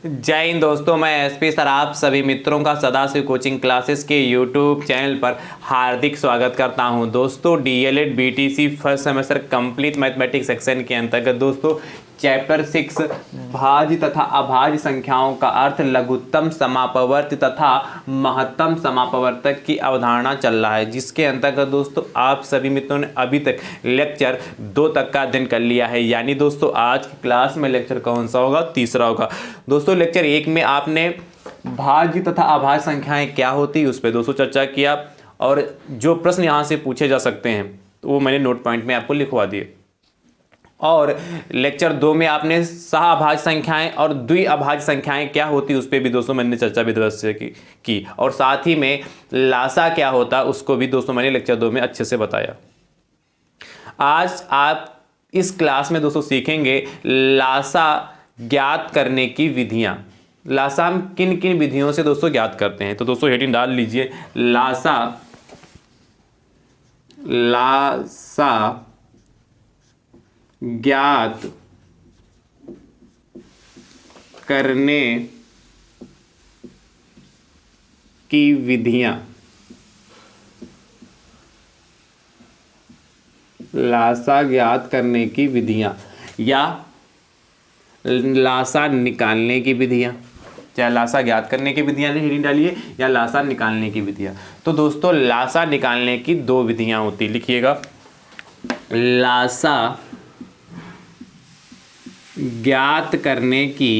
जय हिंद दोस्तों, मैं एसपी सर आप सभी मित्रों का सदाशिव कोचिंग क्लासेस के यूट्यूब चैनल पर हार्दिक स्वागत करता हूं। दोस्तों DElEd BTC first semester complete mathematics section के अंतर्गत दोस्तों चैप्टर 6 भाज्य तथा अभाज्य संख्याओं का अर्थ, लघुत्तम समापवर्त तथा महत्तम समापवर्तक की अवधारणा चल रहा है, जिसके अंतर्गत दोस्तों आप सभी मित्रों ने अभी तक लेक्चर 2 तक का अध्ययन कर लिया है। यानी दोस्तों आज की क्लास में लेक्चर कौन सा होगा? तीसरा होगा। दोस्तों लेक्चर 1 में आपने भाज्य तथा अभाज्य संख्याएं क्या होती है उस पर दोस्तों चर्चा किया, और जो प्रश्न यहाँ से पूछे जा सकते हैं तो वो मैंने नोट पॉइंट में आपको लिखवा दिए। और लेक्चर 2 में आपने सहाभाज्य संख्याएं और द्विअभाज्य संख्याएं क्या होती उस पर भी दोस्तों मैंने चर्चा विधिवत से की, और साथ ही में लासा क्या होता उसको भी दोस्तों मैंने लेक्चर 2 में अच्छे से बताया। आज आप इस क्लास में दोस्तों सीखेंगे लासा ज्ञात करने की विधियां। लासा हम किन किन विधियों से दोस्तों ज्ञात करते हैं, तो दोस्तों हेडिंग डाल लीजिए, लासा ज्ञात करने की विधियां। लासा ज्ञात करने की विधियां या लासा निकालने की विधियां, चाहे लासा ज्ञात करने की विधियां हेडिंग डालिए या लासा निकालने की विधियां। तो दोस्तों लासा निकालने की 2 विधियां होती, लासा ज्ञात करने की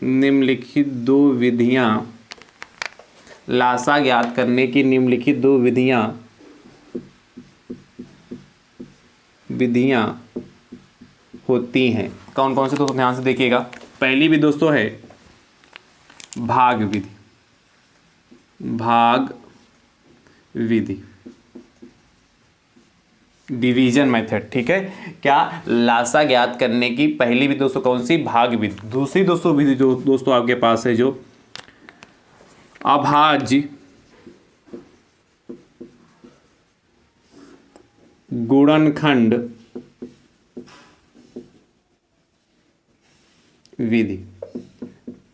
निम्नलिखित 2 विधियां, लासा ज्ञात करने की निम्नलिखित 2 विधियां होती हैं। कौन कौन से दोस्तों ध्यान से देखिएगा। पहली भी दोस्तों है भाग विधि, डिवीजन मेथड। ठीक है, क्या लासा ज्ञात करने की पहली भी दोस्तों कौन सी? भाग विधि। दूसरी दोस्तों विधि जो दोस्तों आपके पास है जो अभाज्य गुणनखंड विधि,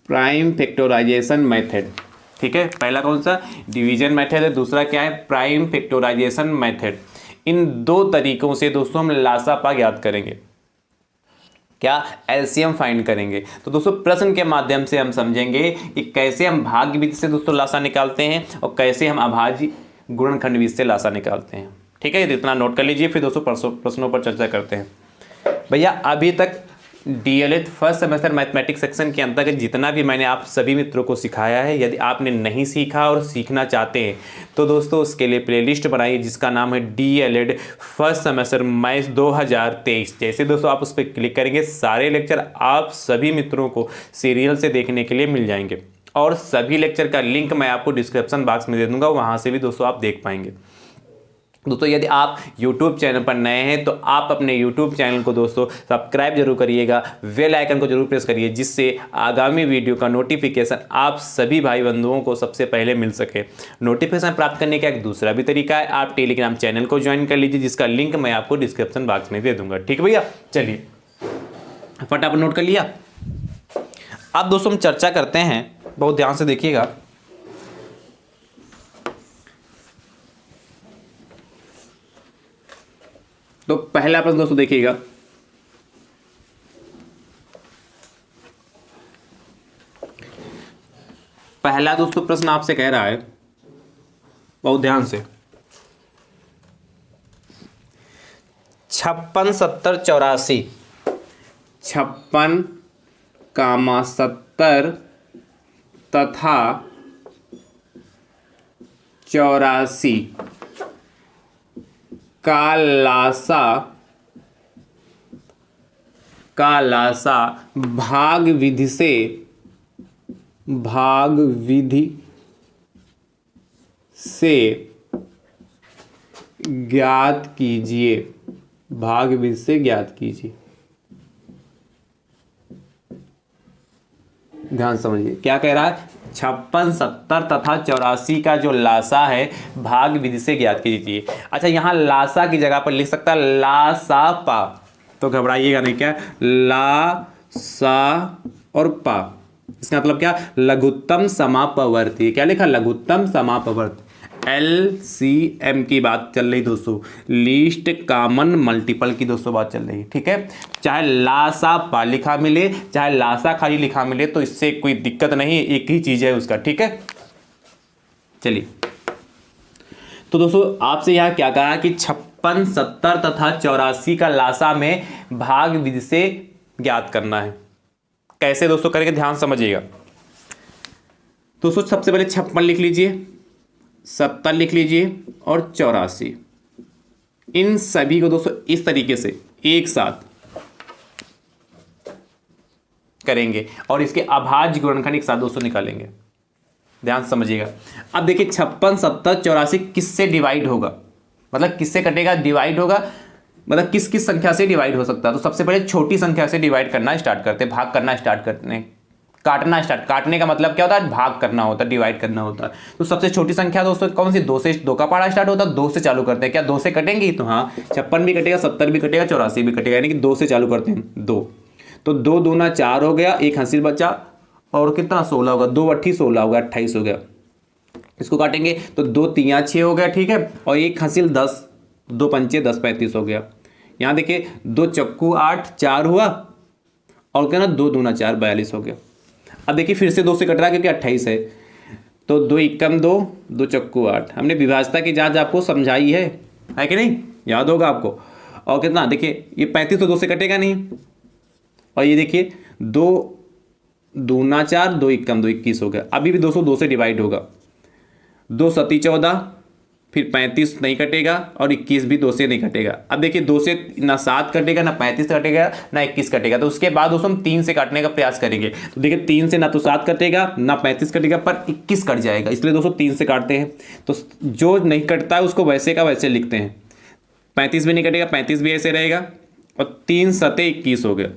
प्राइम फैक्टराइजेशन मेथड। ठीक है, पहला कौन सा? डिवीजन मेथड है, दूसरा क्या है? Prime factorisation method. इन 2 तरीकों से दोस्तों हम लासा पा ज्ञात करेंगे, क्या? एलसीएम फाइंड करेंगे। तो दोस्तों प्रश्न के माध्यम से हम समझेंगे कि कैसे हम भाग विधि से दोस्तों लासा निकालते हैं और कैसे हम अभाज्य गुणनखंड विधि से लासा निकालते हैं। ठीक है, इतना नोट कर लीजिए, फिर दोस्तों प्रश्नों पर चर्चा करते हैं। भैया अभी तक DElEd first semester mathematics section के अंतर्गत जितना भी मैंने आप सभी मित्रों को सिखाया है, यदि आपने नहीं सीखा और सीखना चाहते हैं तो दोस्तों उसके लिए प्लेलिस्ट बनाइए जिसका नाम है डीएलएड फर्स्ट सेमेस्टर मैथ्स 2023। जैसे दोस्तों आप उस पर क्लिक करेंगे सारे लेक्चर आप सभी मित्रों को सीरियल से देखने के लिए मिल जाएंगे, और सभी लेक्चर का लिंक मैं आपको डिस्क्रिप्शन बॉक्स में दे दूंगा, वहाँ से भी दोस्तों आप देख पाएंगे। दोस्तों यदि आप YouTube चैनल पर नए हैं तो आप अपने YouTube चैनल को दोस्तों सब्सक्राइब जरूर करिएगा, बेल आइकन को जरूर प्रेस करिए, जिससे आगामी वीडियो का नोटिफिकेशन आप सभी भाई बंधुओं को सबसे पहले मिल सके। नोटिफिकेशन प्राप्त करने का एक दूसरा भी तरीका है, आप टेलीग्राम चैनल को ज्वाइन कर लीजिए जिसका लिंक मैं आपको डिस्क्रिप्शन बॉक्स में दे दूंगा। ठीक है भैया, चलिए फटाफट नोट कर लिया। अब दोस्तों हम चर्चा करते हैं, बहुत ध्यान से देखिएगा। तो पहला प्रश्न दोस्तों देखिएगा, पहला दोस्तों प्रश्न आपसे कह रहा है, बहुत ध्यान से, 56 70 84, 56, 70 तथा 84 का लासा भाग विधि से ज्ञात कीजिए, भाग विधि से ज्ञात कीजिए। ध्यान समझिए क्या कह रहा है, 56, 70 तथा 84 का जो लासा है भाग विधि से ज्ञात कीजिए। अच्छा, यहाँ लासा की जगह पर लिख सकता है ला सा पा, तो घबराइएगा नहीं, क्या ला सा और पा, इसका मतलब क्या, लघुत्तम समापवर्ती। क्या लिखा, लघुत्तम समापवर्ती, LCM की बात चल रही दोस्तों, लीस्ट कॉमन मल्टीपल की दोस्तों बात चल रही है। ठीक है, चाहे लासा पा लिखा मिले चाहे लासा खाली लिखा मिले तो इससे कोई दिक्कत नहीं है, एक ही चीज है उसका। ठीक है, चलिए तो दोस्तों आपसे यहां क्या कहा कि 56, 70 तथा 84 का लासा में भाग विधि से ज्ञात करना है। कैसे दोस्तों करेंगे, ध्यान समझिएगा। दोस्तों सबसे पहले 56 लिख लीजिए, 70 लिख लीजिए और 84, इन सभी को दोस्तों इस तरीके से एक साथ करेंगे और इसके अभाज्य गुणनखंड एक साथ दोस्तों निकालेंगे। ध्यान समझिएगा। अब देखिए 56, 70, 84 किससे डिवाइड होगा, मतलब किससे कटेगा, डिवाइड होगा, मतलब किस किस संख्या से डिवाइड हो सकता है। तो सबसे पहले छोटी संख्या से डिवाइड करना स्टार्ट करते हैं, भाग करना स्टार्ट करते हैं, काटना स्टार्ट। काटने का मतलब क्या होता है, भाग करना होता है, डिवाइड करना होता है। तो सबसे छोटी संख्या दोस्तों कौन सी, 2 से, 2 का पहाड़ा स्टार्ट होता है, 2 से चालू करते हैं। क्या 2 से कटेंगी, तो हाँ 56 भी कटेगा, 70 भी कटेगा, 84 भी कटेगा, यानी कि 2 से चालू करते हैं, 2। तो 2 दूना 4 हो गया, एक हासिल बचा और कितना 16 होगा, 2 8 16 होगा, 28 हो गया। इसको काटेंगे तो 2 3 6 हो गया। ठीक है, और एक हासिल 10, 2 पंचे 10, 35 हो गया। यहाँ देखिए 2 चक्कू 8, 4 हुआ और क्या ना 2 दूना 4, 42 हो गया। अब देखिए फिर से 2 से कट रहा है क्योंकि 28 है, तो 2 एकम 2, 2 चक्कू 8। हमने विभाज्यता की जांच आपको समझाई है कि नहीं, याद होगा आपको। और कितना देखिए ये 35 तो 2 से कटेगा नहीं, और ये देखिए 2 दूना 4, 2 एकम 2, 21 हो गया। अभी भी 202 से डिवाइड होगा, 2 सती 14, फिर 35 नहीं कटेगा और 21 भी 2 से नहीं कटेगा। अब देखिए 2 से ना 7 कटेगा, ना 35 कटेगा, ना 21 कटेगा। तो उसके बाद दोस्तों हम 3 से काटने का प्रयास करेंगे। तो देखिए 3 से ना तो 7 कटेगा ना 35 कटेगा, पर 21 कट जाएगा, इसलिए दोस्तों 3 से काटते हैं। तो जो नहीं कटता है उसको वैसे का वैसे लिखते हैं। 35 भी नहीं कटेगा, 35 भी ऐसे रहेगा, और 3 सते 21 हो गया।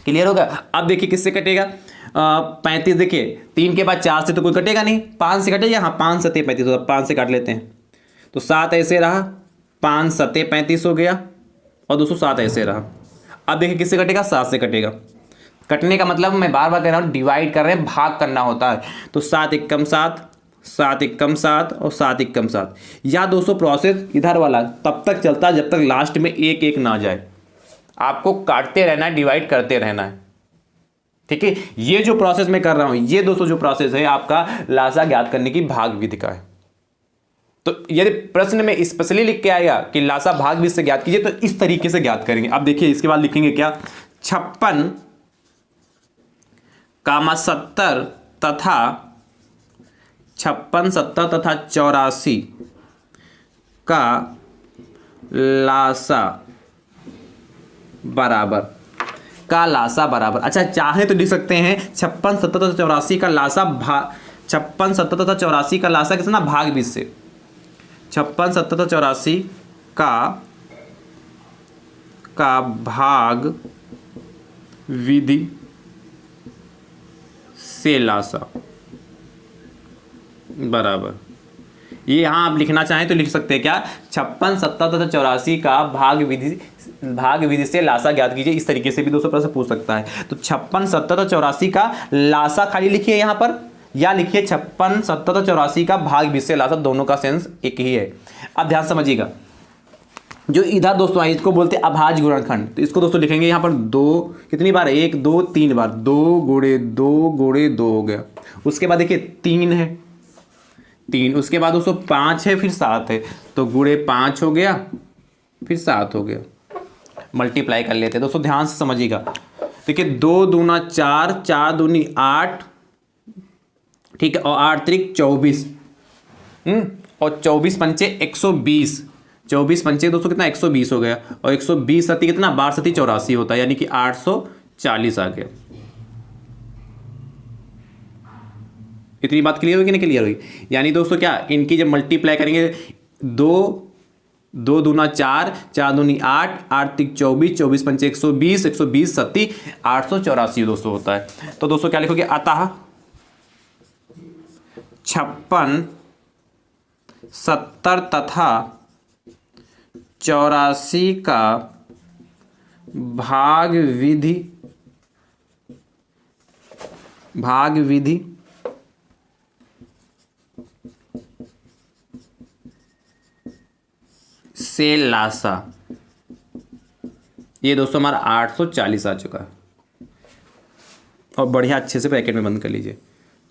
क्लियर होगा। अब देखिए किससे कटेगा, 35 देखिए 3 के बाद 4 से तो कोई कटेगा नहीं, 5 से कटेगा, हाँ 5 सते 35 होगा, 5 से काट लेते हैं। तो 7 ऐसे रहा, 5 सते 35 हो गया, और दोस्तों 7 ऐसे रहा। अब देखिए किससे कटेगा, 7 से कटेगा। कटने का मतलब मैं बार बार कह रहा हूँ, डिवाइड कर रहे हैं, भाग करना होता है। तो 7 एकम 7, 7 एकम 7 और 7 एकम 7। या दोस्तों प्रोसेस इधर वाला तब तक चलता है जब तक लास्ट में 1 1 ना जाए। आपको काटते रहना है, डिवाइड करते रहना है। ठीक है, ये जो प्रोसेस मैं कर रहा हूं, ये दोस्तों जो प्रोसेस है आपका लासा ज्ञात करने की भाग विधि का है। तो यदि प्रश्न में स्पेशली लिख के आएगा कि लासा भाग विधि से ज्ञात कीजिए, तो इस तरीके से ज्ञात करेंगे। अब देखिए इसके बाद लिखेंगे क्या, 56, 70 तथा 56, 70 तथा 84 का लासा बराबर, का लासा बराबर। अच्छा चाहे तो लिख सकते हैं 56, 70 तथा 84 का लासा 56, 70 तथा 84 का लासा कितना, भाग विधि से। 56, 70 तथा 84 का भाग विधि से लासा बराबर। ये यहाँ आप लिखना चाहें तो लिख सकते हैं क्या, 56, 70 तथा 84 का भाग विधि से लासा ज्ञात कीजिए। इस तरीके से भी दोस्तों प्रश्न पूछ सकता है। तो 56, 70 तथा 84 का लासा खाली लिखिए यहाँ पर, या लिखिए 56, 70 तथा 84 का भाग विधि से लासा, दोनों का सेंस एक ही है। अब ध्यान समझिएगा, जो इधर दोस्तों है इसको बोलते हैं अभाज्य गुणनखंड। तो इसको दोस्तों लिखेंगे यहाँ पर 2 कितनी बार, 1 2 3 बार, 2 गुणे 2 गुणे 2 हो गया। उसके बाद देखिए 3 है, 3, उसके बाद दोस्तों 5 है, फिर 7 है, तो गुणे 5 हो गया, फिर 7 हो गया। मल्टीप्लाई कर लेते हैं दोस्तों, ध्यान से समझिएगा। देखिए 2 दूना 4, 4 दूनी 8, ठीक है, और 8 त्रिक 24, और 24 पंचे 120, 24 पंचे दोस्तों कितना 120 हो गया, और 120 सती कितना, 12 सती 84 होता है, यानी कि 840 आ गया। इतनी बात क्लियर हुई कि नहीं क्लियर हुई। यानी दोस्तों क्या, इनकी जब मल्टीप्लाई करेंगे 2 2 दूना 4, 4 दूनी 8, 8 तिक 24, 24 पंचे 120, 120 सत्ती 884 दोस्तों होता है। तो दोस्तों क्या लिखोगे, अतः 56, 70 तथा 84 का भाग विधि से लासा। ये दोस्तों हमारा 840 आ चुका है। और बढ़िया अच्छे से ब्रैकेट में बंद कर लीजिए।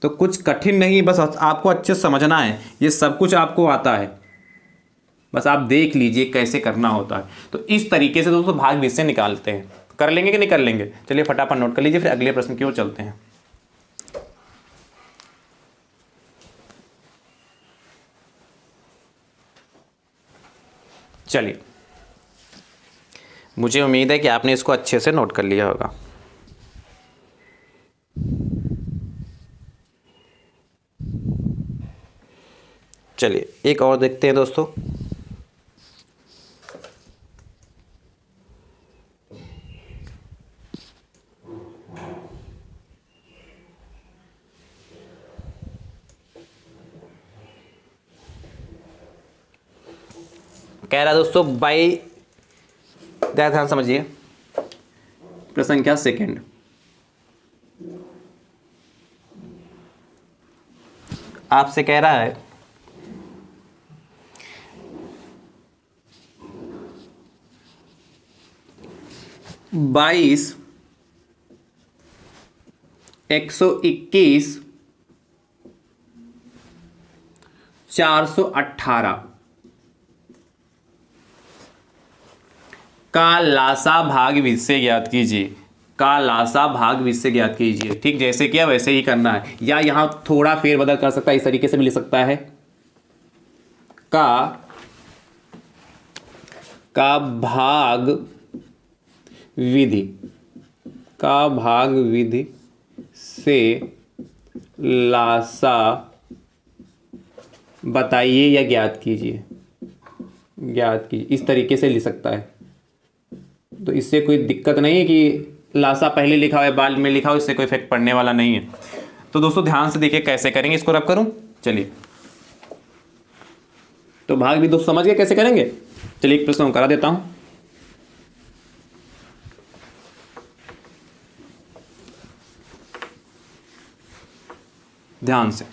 तो कुछ कठिन नहीं, बस आपको अच्छे से समझना है, ये सब कुछ आपको आता है, बस आप देख लीजिए कैसे करना होता है। तो इस तरीके से दोस्तों भाग विधि से निकालते हैं। कर लेंगे कि नहीं कर लेंगे? चलिए फटाफट नोट कर लीजिए, फिर अगले प्रश्न की ओर चलते हैं। चलिए, मुझे उम्मीद है कि आपने इसको अच्छे से नोट कर लिया होगा। चलिए एक और देखते हैं दोस्तों। कह रहा दोस्तों बाई, ध्यान समझिए, प्रश्न संख्या सेकंड, आपसे कह रहा है 22, 121, 418 का लासा भाग विधि से ज्ञात कीजिए। का लासा भाग विधि से ज्ञात कीजिए। ठीक, जैसे किया वैसे ही करना है, या यहां थोड़ा फेरबदल कर सकता है, इस तरीके से भी लिख सकता है, का भाग विधि से लासा बताइए या ज्ञात कीजिए। इस तरीके से लिख सकता है। तो इससे कोई दिक्कत नहीं है कि लासा पहले लिखा हुआ है बाद में लिखा हो, इससे कोई इफेक्ट पड़ने वाला नहीं है। तो दोस्तों ध्यान से देखिए कैसे करेंगे इसको, रब करूं। चलिए, तो भाग भी दोस्तों समझ गए कैसे करेंगे। चलिए एक प्रश्न करा देता हूं। ध्यान से,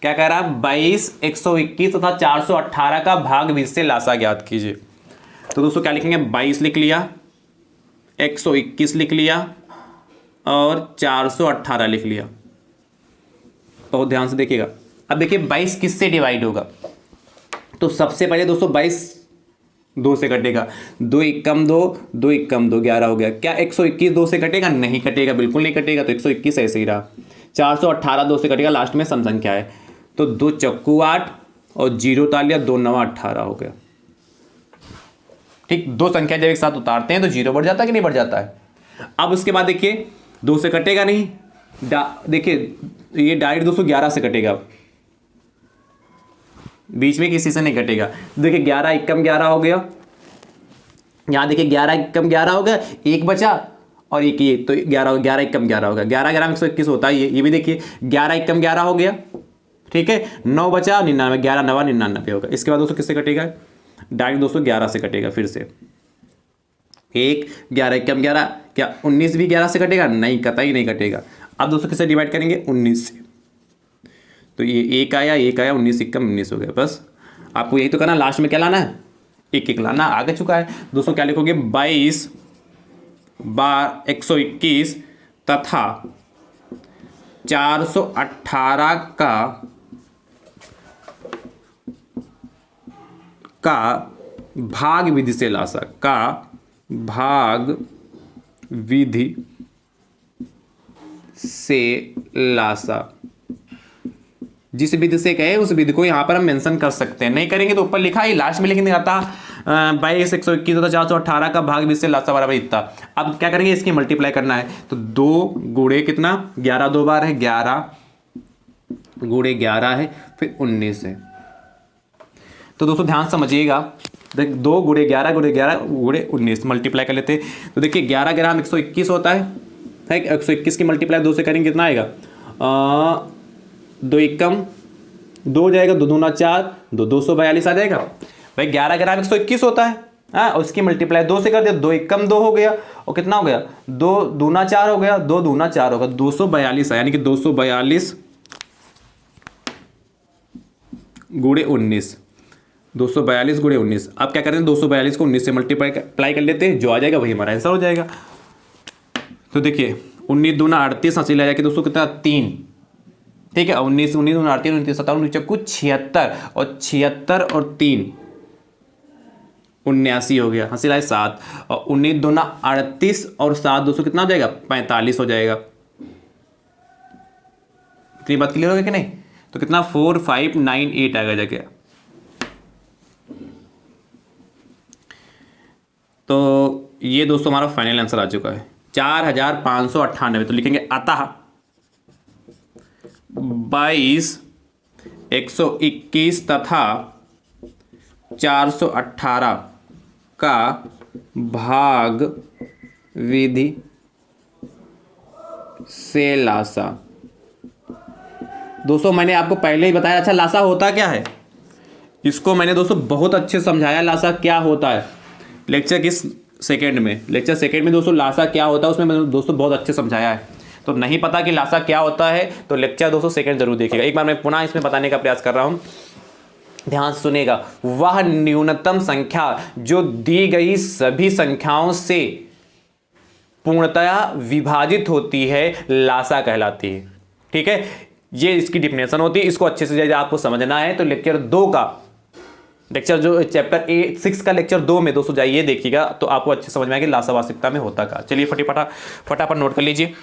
क्या कह रहा है, 22, 121 तथा 418 का भाग विधि से लासा ज्ञात कीजिए। तो दोस्तों क्या लिखेंगे, 22 लिख लिया, 121 लिख लिया और 418 लिख लिया। बहुत ध्यान से देखिएगा। अब देखिए 22 किससे डिवाइड होगा। तो सबसे पहले दोस्तों 22 2 से कटेगा, 2 एकम 2, 2 एकम 2, 11 हो गया। क्या 121 2 से कटेगा? नहीं कटेगा, बिल्कुल नहीं कटेगा। तो 121 ऐसे ही रहा। 418 2 से कटेगा, लास्ट में सम संख्या है। तो 2 चक्कू 8 और 0 उतार लिया, 2 9 18 हो गया। ठीक, दो संख्या जब एक साथ उतारते हैं तो 0 बढ़ जाता है कि नहीं बढ़ जाता है। अब उसके बाद देखिए 2 से कटेगा नहीं, देखिए ये डायरेक्ट दोस्तों 11 से कटेगा, बीच में किसी से नहीं कटेगा। देखिए 11 एकम 11 हो गया, यहां देखिए 11 एकम 11 हो गया, एक बचा और एक ये, तो 11 एकम 11 हो गया। 11 11 में 121 होता है। ये भी देखिए 11 एकम 11 हो गया। ठीक है, 9 बचा, 99, 11 9 99 होगा। इसके बाद दोस्तों किससे कटेगा, डायरेक्ट दोस्तों 11 से कटेगा। फिर से 1 11 एकम 11, क्या 19 भी 11 से कटेगा? नहीं, कतई नहीं कटेगा। अब दोस्तों किससे डिवाइड करेंगे, 19 से। तो ये 1 आया 19 एकम 19 हो गया। बस आपको यही तो करना, लास्ट में क्या लाना है, 1 1 लाना। आगे चुका है दोस्तों। क्या लिखोगे, 22 121 तथा 418 का भाग विधि से लासा। का भाग विधि से लासा, जिस विधि से कहे उस विधि को यहां पर हम मेंशन कर सकते हैं। नहीं करेंगे तो ऊपर लिखा है, लास्ट में लिखने आता 22 121 तथा 418 का भाग विधि से लासा बराबर इतना। अब क्या करेंगे, इसकी मल्टीप्लाई करना है। तो 2 गुणे कितना, 11 2 बार है, 11 गुणे 11 है, फिर 19 है। तो दोस्तों ध्यान समझिएगा, देख 2 गुणे 11 गुणे 11 गुणे 19 मल्टीप्लाई कर लेते हैं। तो देखिए 11 ग्राम 121 होता है। 121 की मल्टीप्लाई 2 से करेंगे कितना आएगा? 2 एकम 2 हो जाएगा, 2 दूना 4, 242 आ जाएगा भाई। 11 ग्राम 121 होता है। हाँ, और उसकी मल्टीप्लाई 2 से कर दिया, 2 एकम 2 हो गया, और कितना हो गया? 2 दूना 4 हो गया, 2 दूना 4 होगा, 242 है, यानी कि 242 गुणे 19, 242 गुणे 19। अब क्या करते हैं, 242 को 19 से मल्टीप्लाई कर लेते हैं, जो आ जाएगा वही हमारा आंसर हो जाएगा। तो देखिए 19 दूना 38, हंसी ले जाएगी दोस्तों कितना? 3। ठीक है, 19 दूना 38, 29 57 कुछ 76, और 76 और 3 79 हो गया, हंसी लाए 7, और 19 दूना 38 और 7 दोस्तों कितना हो जाएगा? 45 हो जाएगा। इतनी बात क्लियर हो गई कि नहीं? तो कितना 4598 आएगा जगह। तो ये दोस्तों हमारा फाइनल आंसर आ चुका है 4598। तो लिखेंगे अतः 22 121 तथा 418 का भाग विधि से लासा। दोस्तों मैंने आपको पहले ही बताया। अच्छा, लासा होता क्या है? इसको मैंने दोस्तों बहुत अच्छे समझाया, लासा क्या होता है। लेक्चर किस सेकंड में? लेक्चर सेकंड में दोस्तों लासा क्या होता है उसमें मैंने दोस्तों बहुत अच्छे समझाया है। तो नहीं पता कि लासा क्या होता है तो लेक्चर दोस्तों सेकंड जरूर देखिएगा। एक बार मैं पुनः इसमें बताने का प्रयास कर रहा हूं, ध्यान से सुनिएगा। वह न्यूनतम संख्या जो दी गई सभी संख्याओं से पूर्णतया विभाजित होती है लासा कहलाती है। ठीक है, ये इसकी डिफिनेशन होती है। इसको अच्छे से आपको समझना है तो लेक्चर 2 का जो चैप्टर 6 का लेक्चर 2 में दोस्तों जाइए देखिएगा, तो आपको अच्छे समझ में आएगा लासा वास्तविकता में होता का। चलिए फटाफट नोट कर लीजिए।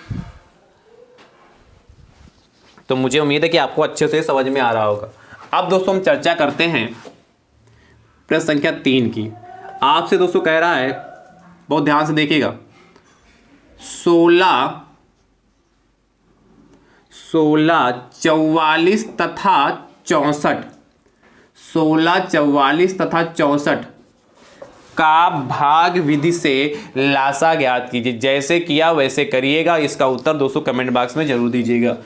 तो मुझे उम्मीद है कि आपको अच्छे से समझ में आ रहा होगा। अब दोस्तों हम चर्चा करते हैं प्रश्न संख्या 3 की। आपसे दोस्तों कह रहा है, बहुत ध्यान से देखिएगा, 16 44 तथा 64, 16 44 तथा 64 का भाग विधि से लासा ज्ञात कीजिए। जैसे किया वैसे करिएगा। इसका उत्तर दोस्तों कमेंट बॉक्स में जरूर दीजिएगा।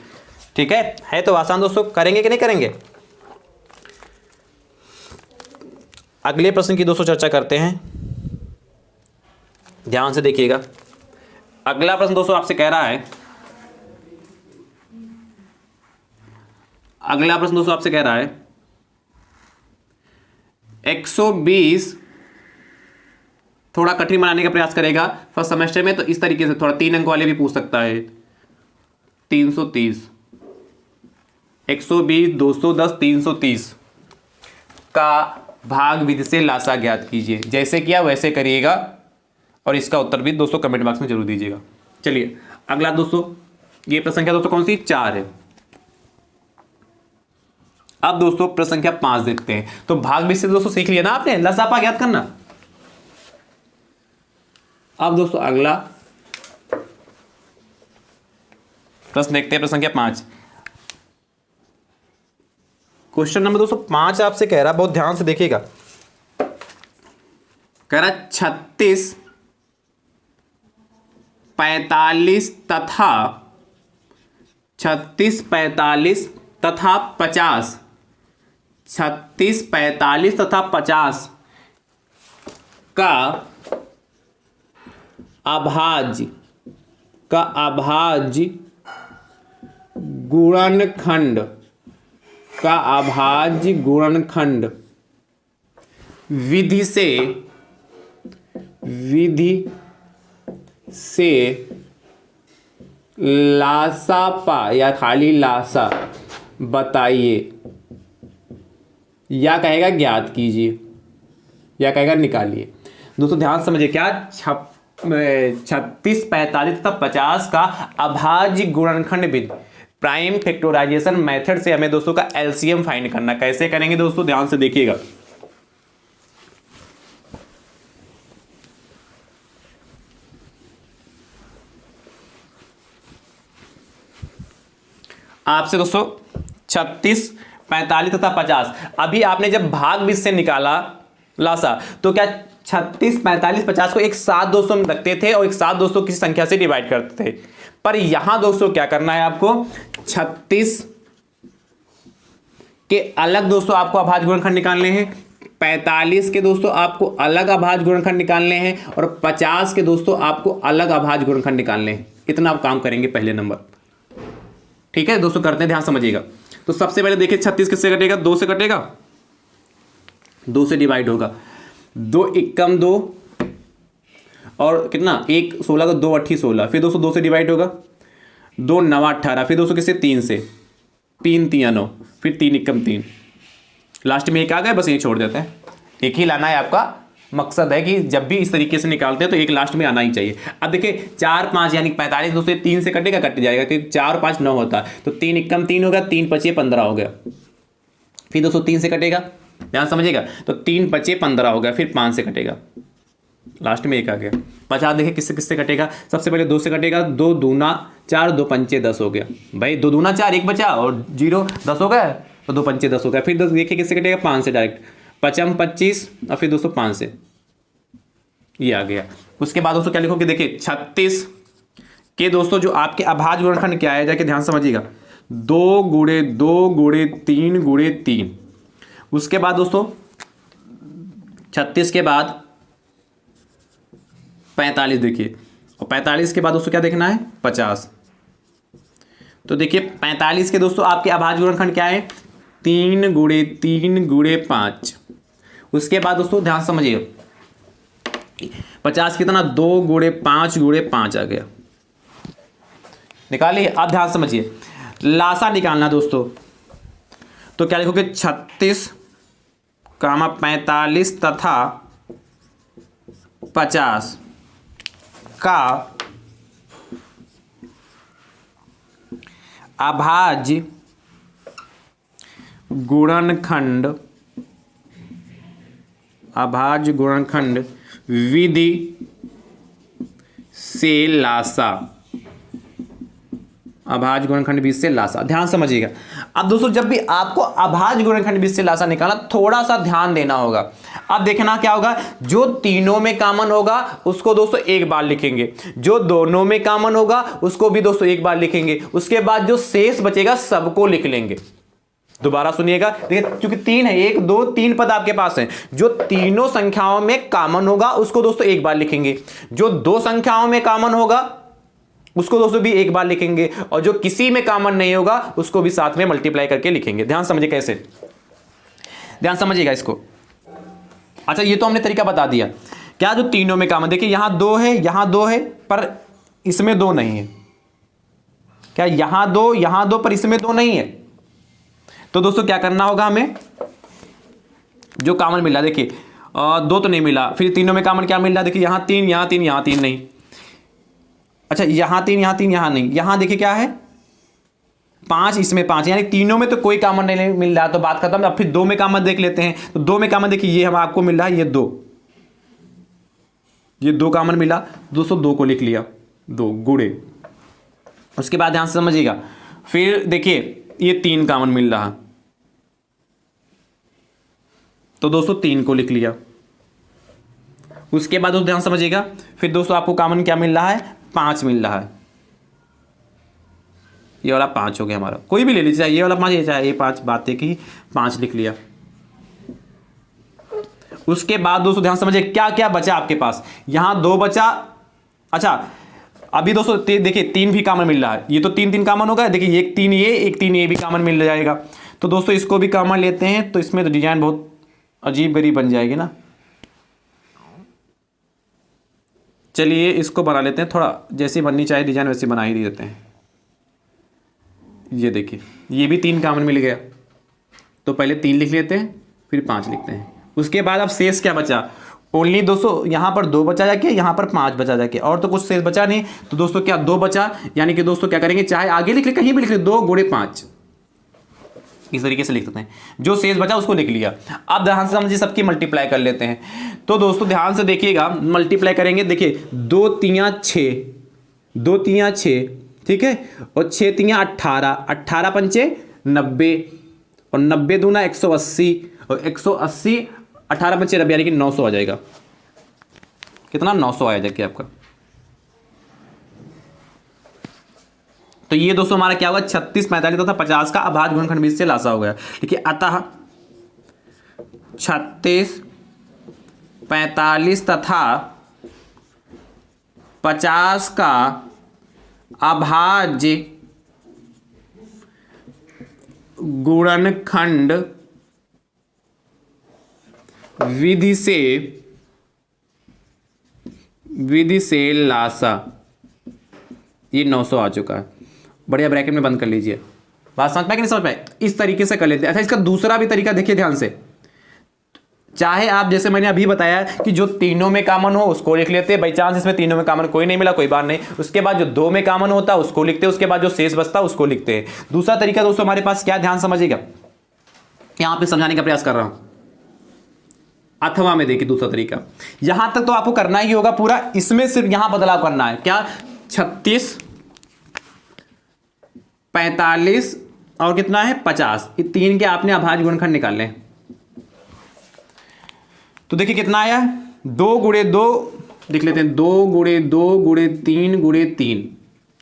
ठीक है तो आसान दोस्तों, करेंगे कि नहीं करेंगे? अगले प्रश्न की दोस्तों चर्चा करते हैं, ध्यान से देखिएगा। अगला प्रश्न दोस्तों आपसे कह रहा है, अगला प्रश्न दोस्तों आपसे कह रहा है 120, थोड़ा कठिन बनाने का प्रयास करेगा फर्स्ट सेमेस्टर में, तो इस तरीके से थोड़ा 3 अंक वाले भी पूछ सकता है। 330, 120 210 330 का भाग विधि से लासा ज्ञात कीजिए। जैसे किया वैसे करिएगा, और इसका उत्तर भी दोस्तों कमेंट बॉक्स में जरूर दीजिएगा। चलिए अगला दोस्तों, ये प्रश्न संख्या दोस्तों कौन सी? 4 है। अब दोस्तों प्रश्न संख्या 5 देखते हैं। तो भाग विधि से दोस्तों सीख लिया ना आपने लसापा ज्ञात करना। अब दोस्तों अगला प्रश्न देखते हैं, प्रश्न संख्या 5। क्वेश्चन नंबर दोस्तों 5 आपसे कह रहा, बहुत ध्यान से देखिएगा। कह रहा 36 45 तथा 36 45 तथा 50, 36 45 तथा 50 का अभाज्य गुणनखंड विधि से लासापा या खाली लासा बताइए, या कहेगा ज्ञात कीजिए, या कहेगा निकालिए। दोस्तों ध्यान समझिए, क्या 36 45 तथा 50 का अभाज्य गुणनखंड विधि प्राइम फैक्टराइजेशन मेथड से हमें दोस्तों का एलसीएम फाइंड करना। कैसे करेंगे दोस्तों, ध्यान से देखिएगा। आपसे दोस्तों 36 45 तथा 50, अभी आपने जब भाग विधि से निकाला लासा। तो क्या 36, 45, 50 को एक साथ दोस्तों में रखते थे और एक साथ दोस्तों किसी संख्या से डिवाइड करते थे। पर यहां दोस्तों क्या करना है आपको, 36 के अलग दोस्तों आपको अभाज्य गुणनखंड निकालने हैं, 45 के दोस्तों आपको अलग अभाज्य गुणनखंड निकालने हैं और 50 के दोस्तों आपको अलग अभाज्य गुणनखंड निकालने हैं। इतना आप काम करेंगे पहले नंबर। ठीक है दोस्तों, करते हैं, ध्यान समझिएगा। तो सबसे पहले देखिए 36 किससे कटेगा, 2 से कटेगा, 2 से डिवाइड होगा, 2 एकम 2 और कितना 1 16 का 2 8 16, फिर दोस्तों 2 से डिवाइड होगा, 2 9 18, फिर दोस्तों किससे 3 से, 3 3 9, फिर 3 एकम 3, लास्ट में एक आ गया, बस ये छोड़ देते हैं। एक ही लाना है, आपका मकसद है कि जब भी इस तरीके से निकालते हैं तो एक लास्ट में आना ही चाहिए। अब देखिए 4 5 यानी 45 दोस्तों 3 से कटेगा, कट जाएगा, तो 4 5 9 होता है, तो 3 एकम 3 होगा, 3 5 15 हो गया, फिर दोस्तों 3 से कटेगा, ध्यान समझिएगा, तो 3 5 15 हो गया, फिर 5 से कटेगा, लास्ट में एक आ गया। 50 देखिए किससे किससे कटेगा, सबसे पहले 2 से कटेगा, 2 दूना 4, 2 पंचे 10 हो गया, भाई 2 दूना 4, 1 बचा और 0 10 हो गया, तो 2 पंचे 10 हो गया। फिर दोस्तों देखिए किससे कटेगा, 5 से डायरेक्ट, 5 25 और फिर दोस्तों 5 से, ये आ गया। उसके बाद दोस्तों क्या लिखोगे, देखिए 36 के दोस्तों जो आपके अभाज्य गुणनखंड क्या है, जाके ध्यान समझिएगा, 2 गुणे 2 गुणे 3 गुणे 3। उसके बाद दोस्तों 36 के बाद 45 देखिए, और 45 के बाद दोस्तों क्या देखना है, 50। तो देखिए 45 के दोस्तों आपके अभाज्य गुणनखंड क्या है, 3 गुणे 3 गुणे 5। उसके बाद दोस्तों ध्यान समझिए 50 कितना, 2 गुणे 5 गुणे 5 आ गया, निकालिए। अब ध्यान समझिए लासा निकालना दोस्तों, तो क्या लिखोगे, 36 45 तथा 50 का अभाज्य गुणनखंड, अभाज्य गुणनखंड विधि से लासा, अभाज्य गुणनखंड विधि से लासा, ध्यान समझिएगा। अब दोस्तों जब भी आपको अभाज्य गुणनखंड विधि से लासा निकालना, थोड़ा सा ध्यान देना होगा। अब देखना क्या होगा, जो तीनों में कॉमन होगा उसको दोस्तों एक बार लिखेंगे, जो दोनों में कॉमन होगा उसको भी दोस्तों एक बार लिखेंगे, उसके बाद जो शेष बचेगा सबको लिख लेंगे। दोबारा सुनिएगा, देखिए क्योंकि 3 है, 1 2 3 पद आपके पास हैं, जो तीनों संख्याओं में कॉमन होगा उसको दोस्तों एक बार लिखेंगे, जो 2 संख्याओं में कॉमन होगा उसको दोस्तों भी एक बार लिखेंगे, और जो किसी में कॉमन नहीं होगा उसको भी साथ में मल्टीप्लाई करके लिखेंगे। ध्यान समझिए कैसे, ध्यान समझिएगा इसको। अच्छा ये तो हमने तरीका बता दिया, क्या जो तीनों में कॉमन, देखिए यहां 2 है, यहां 2 है, पर इसमें 2 नहीं है, क्या यहां 2 पर इसमें 2 नहीं है, तो दोस्तों क्या करना होगा, हमें जो कॉमन मिला, देखिए 2 तो नहीं मिला, फिर तीनों में कॉमन क्या मिल रहा है, देखिए यहाँ 3 यहाँ 3 यहाँ 3 नहीं, अच्छा यहाँ 3 यहाँ 3 यहाँ नहीं, यहाँ देखिए क्या है 5, इसमें 5, यानी तीनों में तो कोई कॉमन नहीं मिल रहा, तो बात खत्म। अब फिर 2 में कॉमन देख लेते हैं, तो 2 में कॉमन देखिए ये हम आपको मिल रहा है, ये 2 कॉमन मिला दोस्तों, 2 को लिख लिया, 2 गुणे। उसके बाद ध्यान से समझिएगा, फिर देखिए ये 3 कॉमन मिल रहा, तो दोस्तों 3 को लिख लिया। उसके बाद दोस्तों ध्यान समझिएगा, फिर दोस्तों आपको कॉमन क्या मिल रहा है, 5 मिल रहा है, ये वाला 5 हो गया हमारा, कोई भी ले लीजिए, ये वाला 5 चाहे ये 5, बात है कि 5 लिख लिया। उसके बाद दोस्तों ध्यान समझिए क्या क्या बचा आपके पास, यहां 2 बचा, अच्छा अभी दोस्तों देखिए 3 भी कॉमन मिल रहा है, ये तो 3 3 कॉमन होगा, देखिए एक 3 ये, एक 3 ये भी कॉमन मिल जाएगा, तो दोस्तों इसको भी कॉमन लेते हैं, तो इसमें तो डिजाइन बहुत अजीब गरीब बन जाएगी ना, चलिए इसको बना लेते हैं, थोड़ा जैसी बननी चाहिए डिजाइन वैसी बना ही देते हैं। ये देखिए ये भी 3 कॉमन मिल गया, तो पहले 3 लिख लेते हैं, फिर 5 लिखते हैं। उसके बाद अब शेष क्या बचा, ओनली दोस्तों यहाँ पर 2 बचा जाके, यहाँ पर 5 बचा जाके, और तो कुछ शेष बचा नहीं, तो दोस्तों क्या 2 बचा, यानी कि दोस्तों क्या करेंगे, चाहे आगे लिख ले कहीं भी लिख ले, 2 गुणे 5, इस तरीके से लिख सकते हैं, जो शेष बचा उसको लिख लिया। अब ध्यान से समझिए सबकी मल्टीप्लाई कर लेते हैं, तो दोस्तों ध्यान से देखिएगा, मल्टीप्लाई करेंगे, देखिए 2 3 6, 2 3 6, ठीक है, और 6 3 18, 18 पंचे 90, और 90 दूना 180, और 180 18×6 यानी कि 900 आ जाएगा। कितना? 900 आया जाके आपका। तो ये दोस्तों हमारा क्या होगा? 36, 45 तथा 50 का अभाज्य गुणनखंड बीच से लासा हो गया। देखिए अतः 36, 45 तथा 50 का अभाज्य गुणनखंड विधि से लासा, ये 900 आ चुका है। बढ़िया, ब्रैकेट में बंद कर लीजिए। बात समझ पाए कि नहीं समझ पाए? इस तरीके से कर लेते हैं। अच्छा, इसका दूसरा भी तरीका देखिए ध्यान से। चाहे आप, जैसे मैंने अभी बताया कि जो तीनों में कॉमन हो उसको लिख लेते हैं, बाई चांस इसमें तीनों में कॉमन कोई नहीं मिला, कोई बात नहीं, उसके बाद जो 2 में कॉमन होता है उसको लिखते हैं, उसके बाद जो शेष बचता है उसको लिखते हैं। दूसरा तरीका दोस्तों हमारे पास क्या, ध्यान समझिएगा, यहां पे समझाने का प्रयास कर रहा हूं। अथवा में देखिए दूसरा तरीका, यहां तक तो आपको करना ही होगा पूरा, इसमें सिर्फ यहां बदलाव करना है। क्या? 36, 45 और कितना है? 50। ये तीन के आपने अभाज्य गुणनखंड निकालने हैं। तो देखिए कितना आया? 2 गुणे 2 लिख लेते हैं, 2 गुणे 2 गुणे 3 गुणे 3।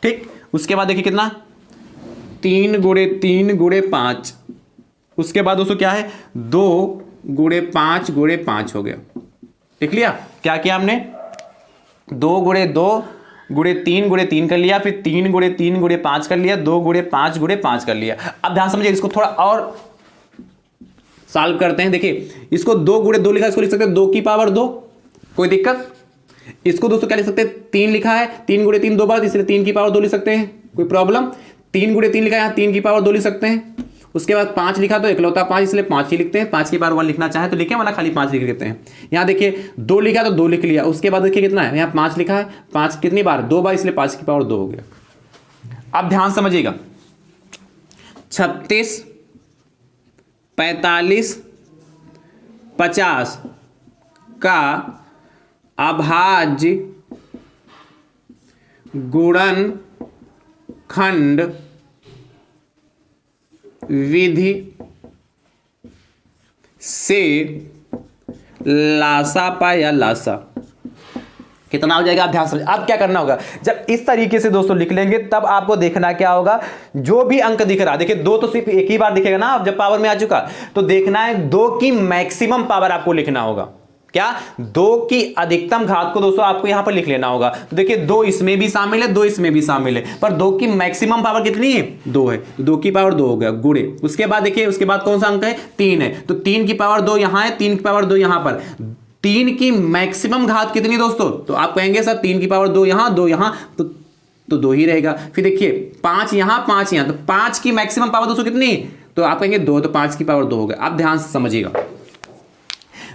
ठीक, उसके बाद देखिए कितना? 3 गुणे 3 गुणे 5। उसके बाद दोस्तों क्या है? 2 गुणे 5 गुणे 5 हो गया। देख लिया क्या किया हमने? 2 गुणे 2 गुणे 3 गुणे 3 कर लिया, फिर 3 गुणे 3 गुणे 5 कर लिया, 2 गुणे 5 गुणे 5 कर लिया। अब ध्यान समझिए, इसको थोड़ा और सॉल्व करते हैं। देखिए इसको 2 गुणे 2 लिखा, इसको लिख सकते हैं 2 की पावर 2, कोई दिक्कत? इसको दोस्तों क्या लिख सकते हैं? 3 लिखा है, 3 गुणे 3 2 बार, इसलिए 3 की पावर 2 लिख सकते हैं, कोई प्रॉब्लम? 3 गुणे 3 लिखा है, 3 की पावर 2 लिख सकते हैं। उसके बाद 5 लिखा तो इकलौता 5, इसलिए 5 ही लिखते हैं। 5 की पावर 1 लिखना चाहे तो लिखें, वरना खाली 5 लिख लेते हैं। यहाँ देखिए 2 लिखा तो 2 लिख लिया। उसके बाद देखिए कितना है? यहाँ 5 लिखा है, 5 कितनी बार? 2 बार, इसलिए 5 की पावर 2 हो गया। अब ध्यान समझिएगा, 36, 45, 50 का अभाज्य गुणनखंड विधि से लासा पाया लासा कितना हो जाएगा? आप ध्यान समझिए। अब क्या करना होगा, जब इस तरीके से दोस्तों लिख लेंगे तब आपको देखना क्या होगा, जो भी अंक दिख रहा है, देखिए 2 तो सिर्फ एक ही बार दिखेगा ना, अब जब पावर में आ चुका तो देखना है 2 की मैक्सिमम पावर आपको लिखना होगा। क्या? 2 की अधिकतम घात को दोस्तों आपको यहां पर लिख लेना होगा। तो देखिए 2 इसमें भी शामिल है, 2 इसमें भी शामिल है, पर 2 की मैक्सिमम पावर कितनी है? 2 है, 2 की पावर 2 हो गया गुणे। उसके बाद देखिए, उसके बाद कौन सा अंक है? 3 है, तो 3 की पावर 2 यहां है, 3 की पावर 2 यहां पर। 3 की मैक्सिमम घात कितनी दोस्तों? तो आप कहेंगे सर 3 की पावर 2 यहां 2 यहां, तो 2 ही रहेगा। फिर देखिए 5 यहां 5 यहां, तो 5 की मैक्सिमम पावर दोस्तों कितनी? तो आप कहेंगे 2, तो 5 की पावर 2 हो गया। आप ध्यान से समझिएगा,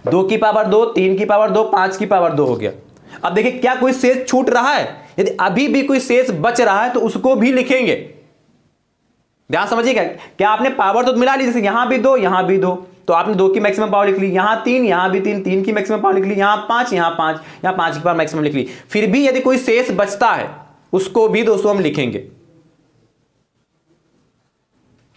2 की पावर 2, 3 की पावर 2, 5 की पावर 2 हो गया। अब देखिए क्या कोई शेष छूट रहा है? यदि अभी भी कोई शेष बच रहा है तो उसको भी लिखेंगे। ध्यान समझिएगा, क्या आपने पावर तो मिला ली, जैसे यहां भी 2 यहां भी 2, तो आपने 2 की मैक्सिमम पावर लिख ली, यहां 3 यहां भी 3, 3 की मैक्सिमम पावर लिख ली, यहां 5 यहां 5, यहां 5 की पावर मैक्सिमम लिख ली। फिर भी यदि कोई शेष बचता है उसको भी दोस्तों हम लिखेंगे।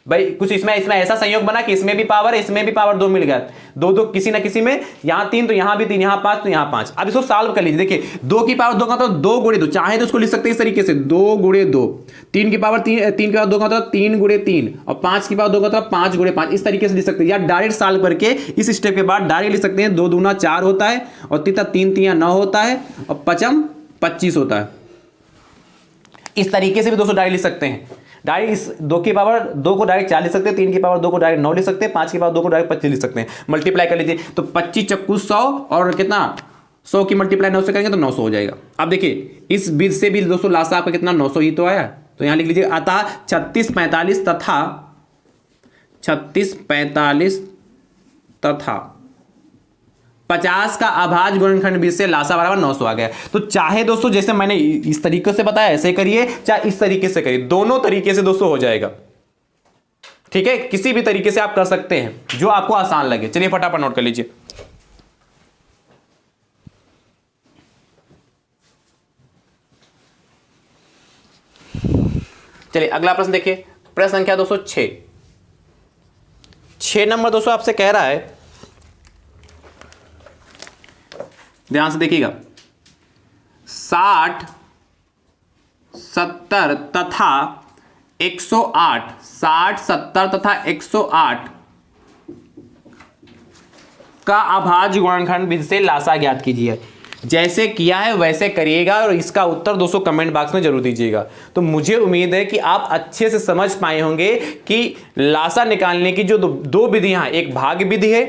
भाई कुछ इसमें ऐसा संयोग बना कि इसमें भी पावर है, इसमें भी पावर 2 मिल गया, 2 किसी ना किसी में, यहां 3 तो यहां भी 3, यहां 5 तो यहां 5। अब इसको सॉल्व कर लीजिए। देखिए 2 की पावर 2 का तो 2 गुणे 2, चाहे तो इसको लिख सकते हैं इस तरीके से 2 गुणे 2, 3 की पावर 3 की पावर 2 का तो 3 गुणे 3, और 5 की पावर 2 का तो 5 गुणे 5। इस तरीके से लिख सकते हैं, या डायरेक्ट सॉल्व करके इस स्टेप के बाद डायरेक्ट लिख सकते हैं। 2 दूना 4 होता है, और 3 3 9 होता है, और 5 25 होता है। इस तरीके से भी दोस्तों डायरेक्ट लिख सकते हैं। डायरेक्ट इस 2 की पावर 2 को डायरेक्ट 4 लिख सकते हैं, 3 की पावर 2 को डायरेक्ट 9 लिख सकते हैं, 5 की पावर 2 को डायरेक्ट 25 लिख सकते हैं। मल्टीप्लाई कर लीजिए, तो 25 चक्कू 100, और कितना 100 की मल्टीप्लाई 9 से करेंगे तो 900 हो जाएगा। अब देखिए इस बीच से भी दोस्तों लासा आपका कितना 900 ही तो आया, तो यहां लिख लीजिए अतः 36 45 तथा 36 45 तथा 50 का अभाज्य गुणनखंड बीच से लासा बराबर 900 आ गया। तो चाहे दोस्तों जैसे मैंने इस तरीके से बताया ऐसे करिए, चाहे इस तरीके से करिए, दोनों तरीके से दोस्तों हो जाएगा। ठीक है, किसी भी तरीके से आप कर सकते हैं जो आपको आसान लगे। चलिए फटाफट नोट कर लीजिए। चलिए अगला प्रश्न देखिए, प्रश्न संख्या दोस्तों 6 नंबर दोस्तों आपसे कह रहा है ध्यान से देखिएगा, 60, 70 तथा 108, 60, 70 तथा 108 का अभाज्य गुणनखंड विधि से लासा ज्ञात कीजिए। जैसे किया है वैसे करिएगा और इसका उत्तर दोस्तों कमेंट बॉक्स में जरूर दीजिएगा। तो मुझे उम्मीद है कि आप अच्छे से समझ पाए होंगे कि लासा निकालने की जो दो विधियां हैं, एक भाग विधि है,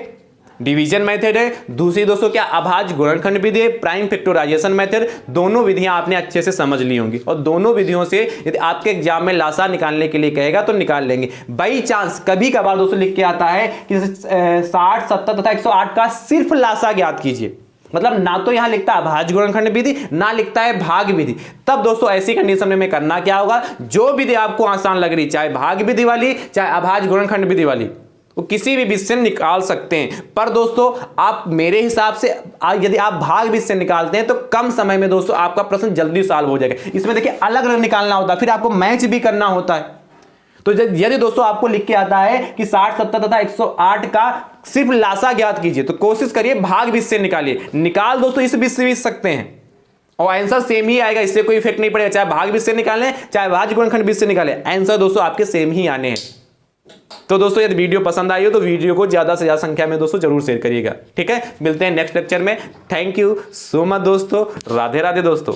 डिवीजन मेथड है, दूसरी दोस्तों क्या अभाज्य गुणनखंड विधि है, प्राइम फैक्टराइजेशन मेथड। दोनों विधियां आपने अच्छे से समझ ली होंगी और दोनों विधियों से यदि आपके एग्जाम में लासा निकालने के लिए कहेगा तो निकाल लेंगे। बाई चांस कभी कभार दोस्तों लिख के आता है कि 60, 70 तथा 108 का सिर्फ लासा ज्ञात कीजिए, मतलब ना तो यहां लिखता है अभाज्य गुणनखंड विधि, ना लिखता है भाग विधि। तब दोस्तों ऐसी कंडीशन में करना क्या होगा, जो विधि आपको आसान लग रही, चाहे भाग विधि वाली चाहे अभाज्य गुणनखंड विधि वाली, वो किसी भी विधि से निकाल सकते हैं। पर दोस्तों आप मेरे हिसाब से यदि आप भाग विधि से निकालते हैं तो कम समय में दोस्तों आपका प्रश्न जल्दी सॉल्व हो जाएगा। इसमें देखिए अलग अलग निकालना होता है, फिर आपको मैच भी करना होता है। तो यदि दोस्तों आपको लिख के आता है कि 60, 70 तथा 108 का सिर्फ लासा ज्ञात कीजिए, तो कोशिश करिए भाग विधि से निकालिए। निकाल दोस्तों इस विधि से भी सकते हैं और आंसर सेम ही आएगा, इससे कोई इफेक्ट नहीं पड़ेगा, चाहे भाग विधि से निकालें चाहे अभाज्य गुणनखंड विधि से निकालें, आंसर दोस्तों आपके सेम ही आने हैं। तो दोस्तों यदि वीडियो पसंद आई हो तो वीडियो को ज्यादा से ज्यादा संख्या में दोस्तों जरूर शेयर करिएगा। ठीक है, मिलते हैं नेक्स्ट लेक्चर में। थैंक यू सो मच दोस्तों, राधे राधे दोस्तों।